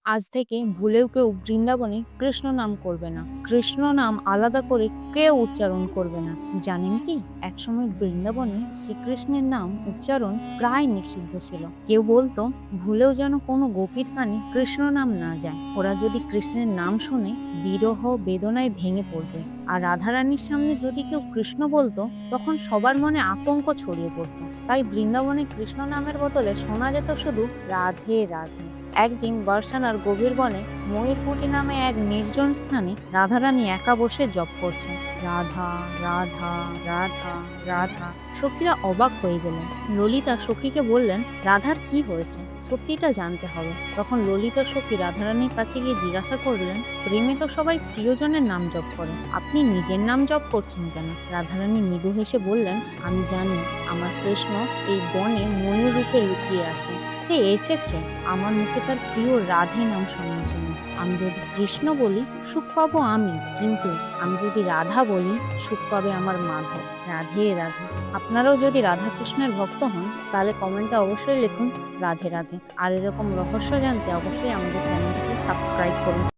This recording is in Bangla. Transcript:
আজ থেকে ভুলেও কেউ বৃন্দাবনে কৃষ্ণ নাম করবে না। কৃষ্ণ নাম আলাদা করে কেউ উচ্চারণ করবে না। জানেন কি, একসময় বৃন্দাবনে শ্রীকৃষ্ণের নাম উচ্চারণ প্রায় নিষিদ্ধ ছিল। কেউ বলতো ভুলেও যেন কোনো গোপীর কানে কৃষ্ণ নাম না যায়। ওরা যদি কৃষ্ণের নাম শুনে বিরহ বেদনায় ভেঙে পড়বে। আর রাধারানীর সামনে যদি কেউ কৃষ্ণ বলতো, তখন সবার মনে আতঙ্ক ছড়িয়ে পড়তো। তাই বৃন্দাবনে কৃষ্ণ নামের বদলে শোনা যেত শুধু রাধে রাধে। একদিন বর্ষানার গভীর বনে ময়ূরকুটি নামে এক নির্জন স্থানে রাধারানী একা বসে জপ করছেন। রাধা রাধা রাধা রাধা। সখীরা অবাক হয়ে গেলেন। ললিতা সখীকে বললেন, রাধার কি হয়েছে, সত্যিটা জানতে হবে। তখন ললিতা সখী রাধারানীর কাছে গিয়ে জিজ্ঞাসা করলেন, প্রেমে তো সবাই প্রিয়জনের নাম জপ করে, আপনি নিজের নাম জপ করছেন কেন? রাধারানী মৃদু হেসে বললেন, আমি জানি আমার কৃষ্ণ এই বনে ময়ূর রূপে লুকিয়ে আছে। সে এসেছে আমার মুখে তার প্রিয় রাধে নাম শোনার জন্য। আমি যদি কৃষ্ণ বলি সুখ পাবো আমি, কিন্তু আমি যদি রাধা বলি সুখ পাবে আমার মাধব। রাধে রাধে। আপনারাও যদি রাধা কৃষ্ণের ভক্ত হন, তাহলে কমেন্টে অবশ্যই লিখুন রাধে রাধে। আর এরকম রহস্য জানতে অবশ্যই আমাদের চ্যানেলটিকে সাবস্ক্রাইব করুন।